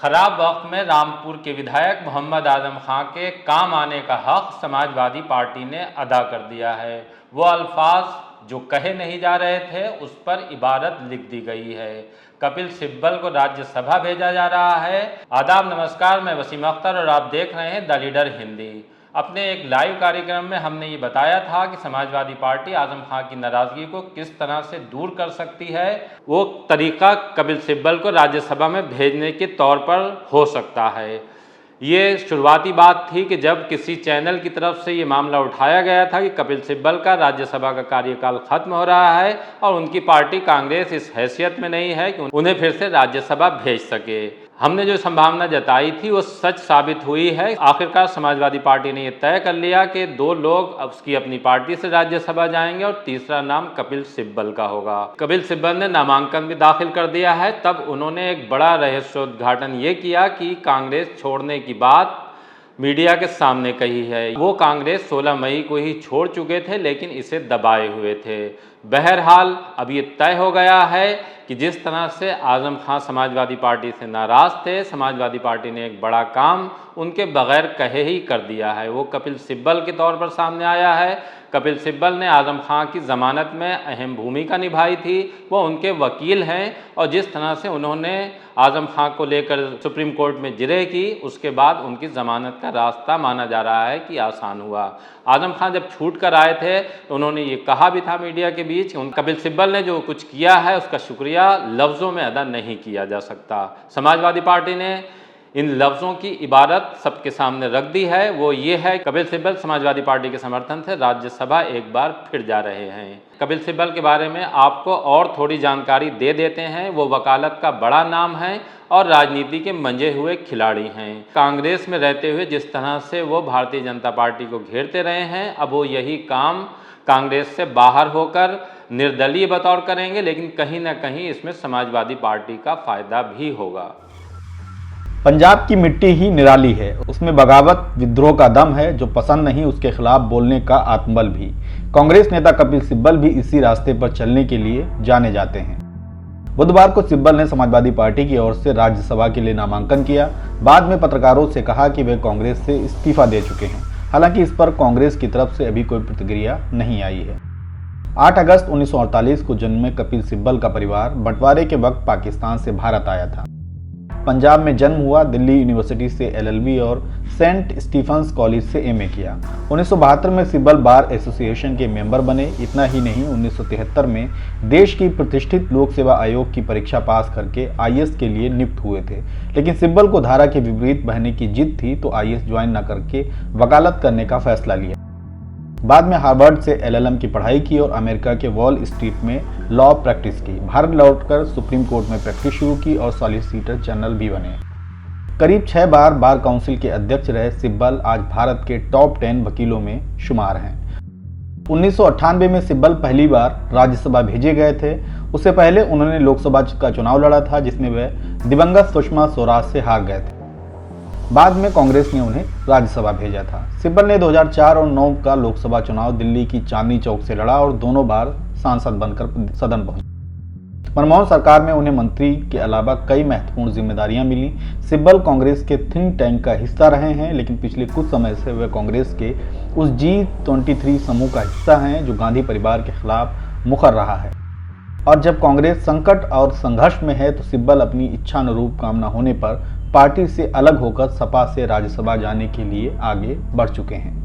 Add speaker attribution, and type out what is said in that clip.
Speaker 1: खराब वक्त में रामपुर के विधायक मोहम्मद आजम खां के काम आने का हक समाजवादी पार्टी ने अदा कर दिया है। वो अल्फाज जो कहे नहीं जा रहे थे उस पर इबारत लिख दी गई है। कपिल सिब्बल को राज्यसभा भेजा जा रहा है। आदाब, नमस्कार, मैं वसीम अख्तर और आप देख रहे हैं द लीडर हिंदी। अपने एक लाइव कार्यक्रम में हमने ये बताया था कि समाजवादी पार्टी आजम खां की नाराजगी को किस तरह से दूर कर सकती है। वो तरीका कपिल सिब्बल को राज्यसभा में भेजने के तौर पर हो सकता है। ये शुरुआती बात थी कि जब किसी चैनल की तरफ से ये मामला उठाया गया था कि कपिल सिब्बल का राज्यसभा का कार्यकाल खत्म हो रहा है और उनकी पार्टी कांग्रेस इस हैसियत में नहीं है कि उन्हें फिर से राज्यसभा भेज सके। हमने जो संभावना जताई थी वो सच साबित हुई है। आखिरकार समाजवादी पार्टी ने यह तय कर लिया कि 2 लोग उसकी अपनी पार्टी से राज्यसभा जाएंगे और तीसरा नाम कपिल सिब्बल का होगा। कपिल सिब्बल ने नामांकन भी दाखिल कर दिया है। तब उन्होंने एक बड़ा रहस्योद्घाटन ये किया कि कांग्रेस छोड़ने की बात मीडिया के सामने कही है। वो कांग्रेस 16 मई को ही छोड़ चुके थे, लेकिन इसे दबाए हुए थे। बहरहाल अब ये तय हो गया है कि जिस तरह से आजम खां समाजवादी पार्टी से नाराज थे, समाजवादी पार्टी ने एक बड़ा काम उनके बगैर कहे ही कर दिया है। वो कपिल सिब्बल के तौर पर सामने आया है। कपिल सिब्बल ने आजम खां की ज़मानत में अहम भूमिका निभाई थी। वो उनके वकील हैं और जिस तरह से उन्होंने आजम खां को लेकर सुप्रीम कोर्ट में जिरह की, उसके बाद उनकी ज़मानत का रास्ता माना जा रहा है कि आसान हुआ। आजम खां जब छूट कर आए थे तो उन्होंने ये कहा भी था मीडिया के बीच, कपिल सिब्बल ने जो कुछ किया है उसका शुक्रिया लफ्ज़ों में अदा नहीं किया जा सकता। समाजवादी पार्टी ने इन लफ्ज़ों की इबारत सबके सामने रख दी है। वो ये है, कपिल सिब्बल समाजवादी पार्टी के समर्थन से राज्यसभा एक बार फिर जा रहे हैं। कपिल सिब्बल के बारे में आपको और थोड़ी जानकारी दे देते हैं। वो वकालत का बड़ा नाम है और राजनीति के मंजे हुए खिलाड़ी हैं। कांग्रेस में रहते हुए जिस तरह से वो भारतीय जनता पार्टी को घेरते रहे हैं, अब वो यही काम कांग्रेस से बाहर होकर निर्दलीय बतौर करेंगे, लेकिन कहीं ना कहीं इसमें समाजवादी पार्टी का फायदा भी होगा।
Speaker 2: पंजाब की मिट्टी ही निराली है, उसमें बगावत विद्रोह का दम है। जो पसंद नहीं उसके खिलाफ बोलने का आत्मबल भी। कांग्रेस नेता कपिल सिब्बल भी इसी रास्ते पर चलने के लिए जाने जाते हैं। बुधवार को सिब्बल ने समाजवादी पार्टी की ओर से राज्यसभा के लिए नामांकन किया। बाद में पत्रकारों से कहा कि वे कांग्रेस से इस्तीफा दे चुके हैं। हालांकि इस पर कांग्रेस की तरफ से अभी कोई प्रतिक्रिया नहीं आई है। 8 अगस्त 1948 को जन्मे कपिल सिब्बल का परिवार बंटवारे के वक्त पाकिस्तान से भारत आया था। पंजाब में जन्म हुआ। दिल्ली यूनिवर्सिटी से LLB और सेंट स्टीफंस कॉलेज से MA किया। 1972 में सिब्बल बार एसोसिएशन के मेंबर बने। इतना ही नहीं, 1973 में देश की प्रतिष्ठित लोक सेवा आयोग की परीक्षा पास करके IAS के लिए नियुक्त हुए थे। लेकिन सिब्बल को धारा के विपरीत बहने की जिद थी तो IAS ज्वाइन न करके वकालत करने का फैसला लिया। बाद में हार्वर्ड से LLM की पढ़ाई की और अमेरिका के वॉल स्ट्रीट में लॉ प्रैक्टिस की। भारत लौटकर सुप्रीम कोर्ट में प्रैक्टिस शुरू की और सॉलिसिटर जनरल भी बने। करीब 6 बार बार काउंसिल के अध्यक्ष रहे सिब्बल आज भारत के टॉप 10 वकीलों में शुमार हैं। 1998 में सिब्बल पहली बार राज्यसभा भेजे गए थे। उससे पहले उन्होंने लोकसभा का चुनाव लड़ा था, जिसमें वे दिवंगत सुषमा स्वराज से हार गए थे। बाद में कांग्रेस ने उन्हें राज्यसभा भेजा था। सिब्बल ने 2004 और 2009 का लोकसभा चुनाव दिल्ली की चांदनी चौक से लड़ा और दोनों बार सांसद बनकर सदन पहुंचे। मनमोहन सरकार में उन्हें मंत्री के अलावा कई महत्वपूर्ण जिम्मेदारियां मिली। सिब्बल कांग्रेस के थिंक टैंक का हिस्सा रहे हैं, लेकिन पिछले कुछ समय से वे कांग्रेस के उस G23 समूह का हिस्सा हैं जो गांधी परिवार के खिलाफ मुखर रहा है। और जब कांग्रेस संकट और संघर्ष में है तो सिब्बल अपनी इच्छा अनुरूप काम न होने पर पार्टी से अलग होकर सपा से राज्यसभा जाने के लिए आगे बढ़ चुके हैं।